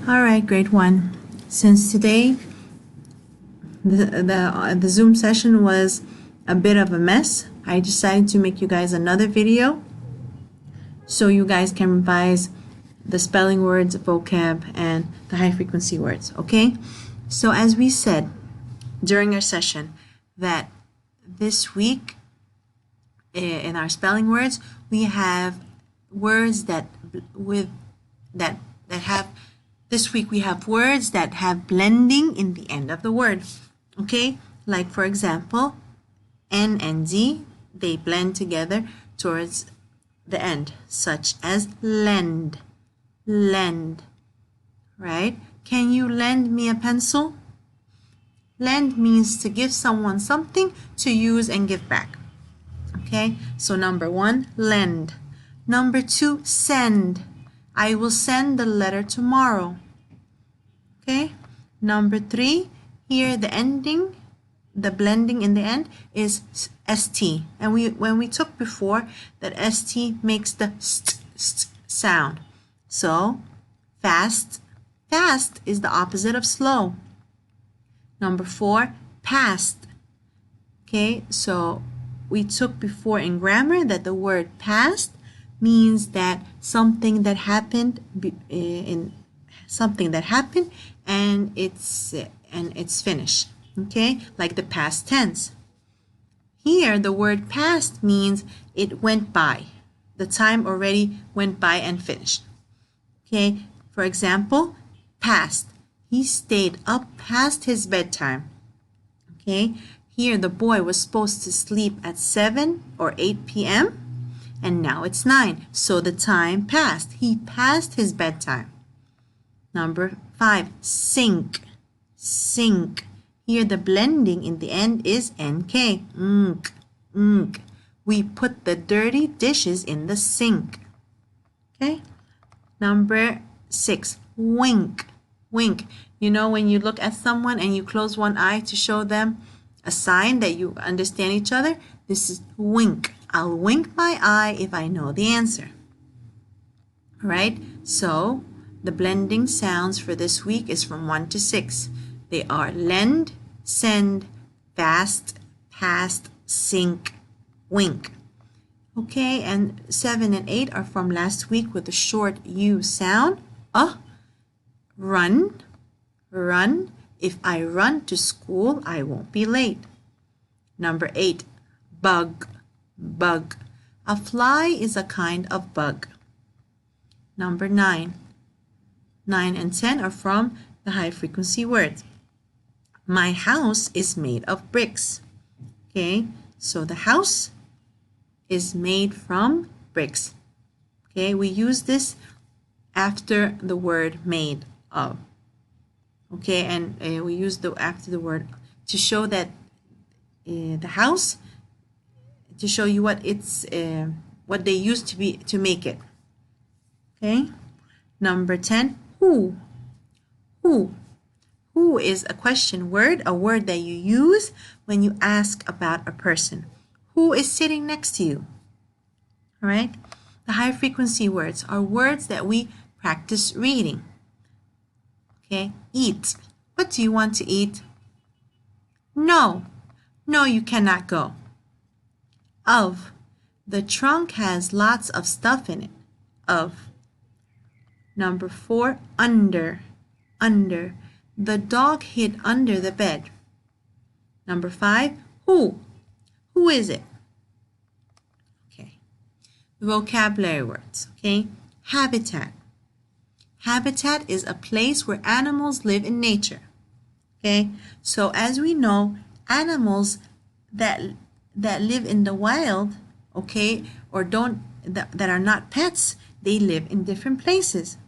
All right, grade 1. Since today the Zoom session was a bit of a mess, I decided to make you guys another video so you guys can revise the spelling words, vocab, and the high frequency words, okay? So as we said during our session that this week in our spelling words, we have words this week we have words that have blending in the end of the word. Okay, like for example, N and Z, they blend together towards the end, such as lend, lend, right? Can you lend me a pencil? Lend means to give someone something to use and give back. Okay, so number 1, lend. Number 2, send. I will send the letter tomorrow. Okay, number 3, here the ending, the blending in the end is st, and when we took before that st makes the st sound. So fast, fast is the opposite of slow. Number 4, past. Okay, so we took before in grammar that the word past means that something that happened and it's finished. Okay, like the past tense. Here the word past means it went by. The time already went by and finished. Okay, for example, past. He stayed up past his bedtime. Okay, here the boy was supposed to sleep at 7 or 8 p.m. and now it's 9. So the time passed. He passed his bedtime. Number 5, sink, sink. Here the blending in the end is nk, nk, nk. We put the dirty dishes in the sink. Okay. Number 6, wink, wink. You know when you look at someone and you close one eye to show them a sign that you understand each other? This is wink. I'll wink my eye if I know the answer. All right, so the blending sounds for this week is from 1 to 6. They are lend, send, fast, past, sink, wink. Okay, and 7 and 8 are from last week with the short U sound. Run, run. If I run to school, I won't be late. Number 8, bug, bug. A fly is a kind of bug. Number 9. 9 and 10 are from the high frequency words. My house is made of bricks. Okay, so the house is made from bricks. Okay, we use this after the word made of. Okay, and we use after the word to show that the house, to show you what it's what they used to make it. Okay, number 10, who, who. Who is a question word, a word that you use when you ask about a person. Who is sitting next to you? All right, the high frequency words are words that we practice reading. Okay, eat. What do you want to eat? No, no, you cannot go. Of. The trunk has lots of stuff in it. Of. Number 4, under, under. The dog hid under the bed. Number 5, who? Who is it? Okay. Vocabulary words, okay? Habitat. Habitat is a place where animals live in nature. Okay? So as we know, animals that live in the wild, okay, or that are not pets, they live in different places.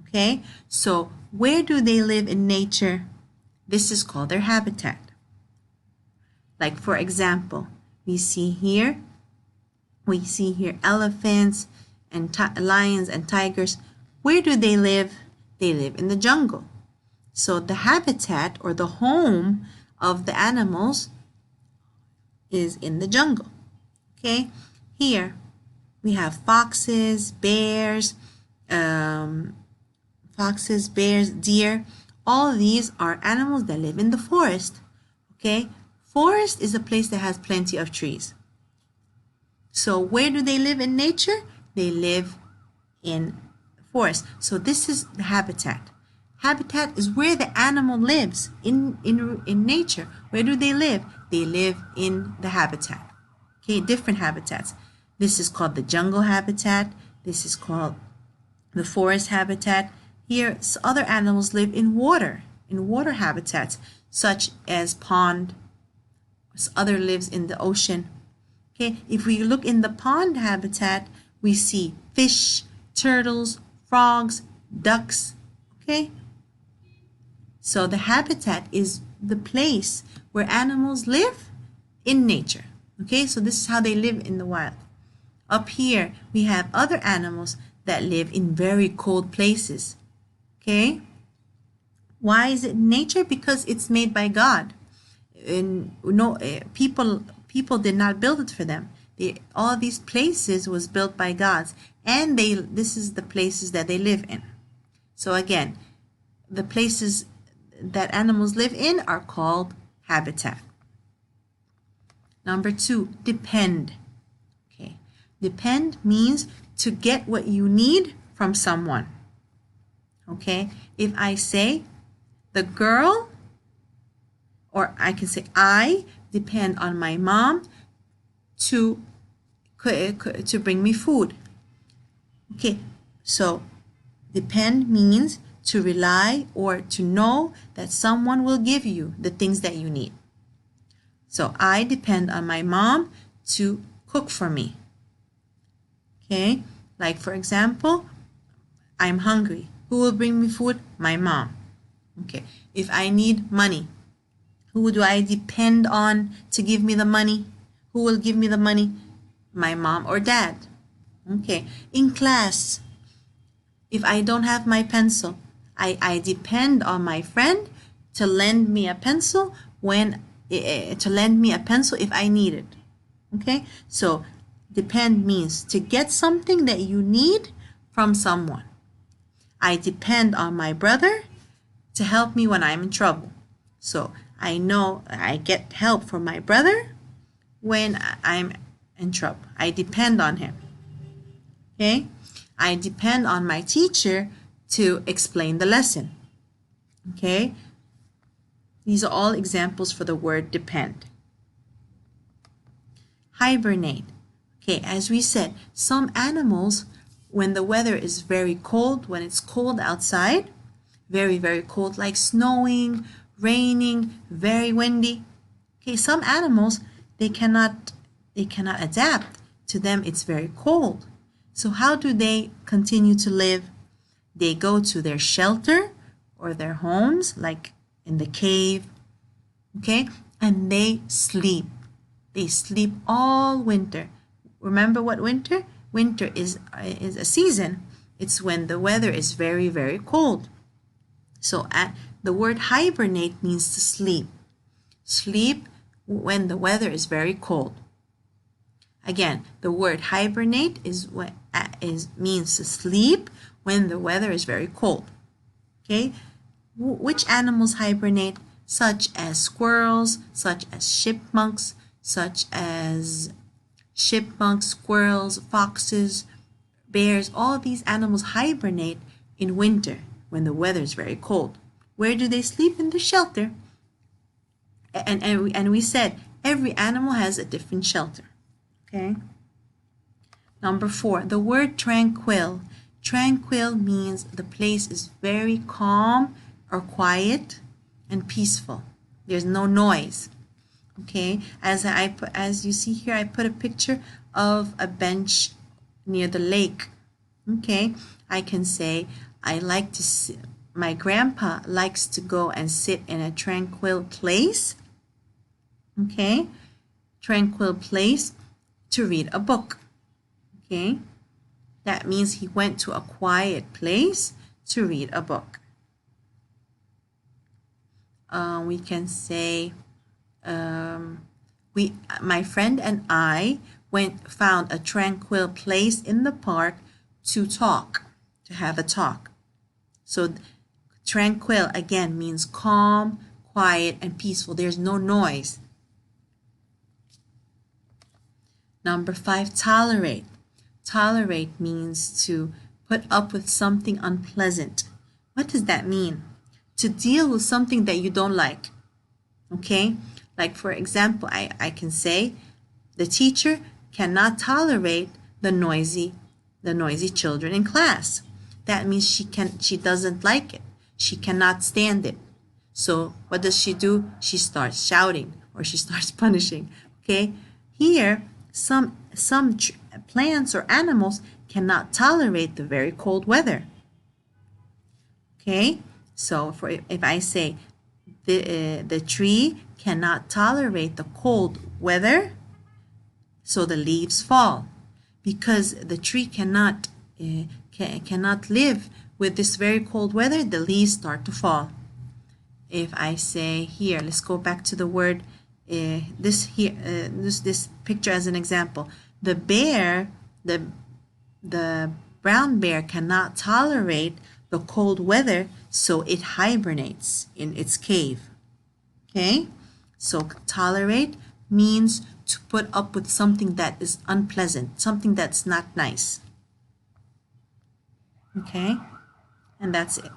Okay? So where do they live in nature? This is called their habitat. Like for example, we see here elephants and lions and tigers. Where do they live? They live in the jungle. So the habitat or the home of the animals is in the jungle. Okay? Here we have foxes, bears, foxes, bears, deer. All these are animals that live in the forest. Okay? Forest is a place that has plenty of trees. So where do they live in nature? They live in forest. So this is the habitat. Habitat is where the animal lives in nature. Where do they live? They live in the habitat. Okay, different habitats. This is called the jungle habitat. This is called the forest habitat. Here, other animals live in water habitats, such as pond. Other lives in the ocean. Okay, if we look in the pond habitat, we see fish, turtles, frogs, ducks. Okay, so the habitat is the place where animals live in nature. Okay, so this is how they live in the wild. Up here, we have other animals that live in very cold places. Okay, why is it nature? Because it's made by God. And people did not build it for them. All these places was built by God, and this is the places that they live in. So again, the places that animals live in are called habitat. Number 2, depend. Okay, depend means to get what you need from someone. Okay, if I say the girl, or I can say I depend on my mom to bring me food. Okay, so depend means to rely or to know that someone will give you the things that you need. So I depend on my mom to cook for me. Okay, like for example, I'm hungry. Who will bring me food? My mom. Okay, if I need money, who do I depend on to give me the money? Who will give me the money? My mom or dad. Okay, in class, if I don't have my pencil, I depend on my friend to lend me a pencil if I need it. Okay, so depend means to get something that you need from someone. I depend on my brother to help me when I'm in trouble. So I know I get help from my brother when I'm in trouble. I depend on him. Okay? I depend on my teacher to explain the lesson. Okay? These are all examples for the word depend. Hibernate. Okay, as we said, some animals, when the weather is very cold, when it's cold outside, very, very cold, like snowing, raining, very windy. Okay, some animals, they cannot adapt. To them, it's very cold. So how do they continue to live? They go to their shelter or their homes, like in the cave, okay? And they sleep. They sleep all winter. Remember what winter? Winter is a season. It's when the weather is very, very cold. So the word hibernate means to sleep. Sleep when the weather is very cold. Again, the word hibernate means to sleep when the weather is very cold. Okay? Which animals hibernate? Such as squirrels, such as chipmunks, squirrels, foxes, bears. All these animals hibernate in winter when the weather is very cold. Where do they sleep? In the shelter. And we said every animal has a different shelter. Okay. Number 4, the word tranquil. Tranquil means the place is very calm or quiet and peaceful. There's no noise. Okay. As you see here, I put a picture of a bench near the lake. Okay. I can say my grandpa likes to go and sit in a tranquil place. Okay. Tranquil place to read a book. Okay, that means he went to a quiet place to read a book. We can say, my friend and I found a tranquil place in the park to have a talk. So tranquil again means calm, quiet, and peaceful. There's no noise. Number 5, tolerate. Tolerate means to put up with something unpleasant. What does that mean? To deal with something that you don't like. Okay? Like for example, I can say the teacher cannot tolerate the noisy children in class. That means she doesn't like it. She cannot stand it. So what does she do? She starts shouting or she starts punishing. Okay? Here, some plants or animals cannot tolerate the very cold weather. Okay? So if I say the tree cannot tolerate the cold weather, so the leaves fall. Because the tree cannot live with this very cold weather, the leaves start to fall. If I say here, let's go back to the word, this picture as an example. The brown bear cannot tolerate the cold weather, so it hibernates in its cave. Okay? So tolerate means to put up with something that is unpleasant, something that's not nice. Okay? And that's it.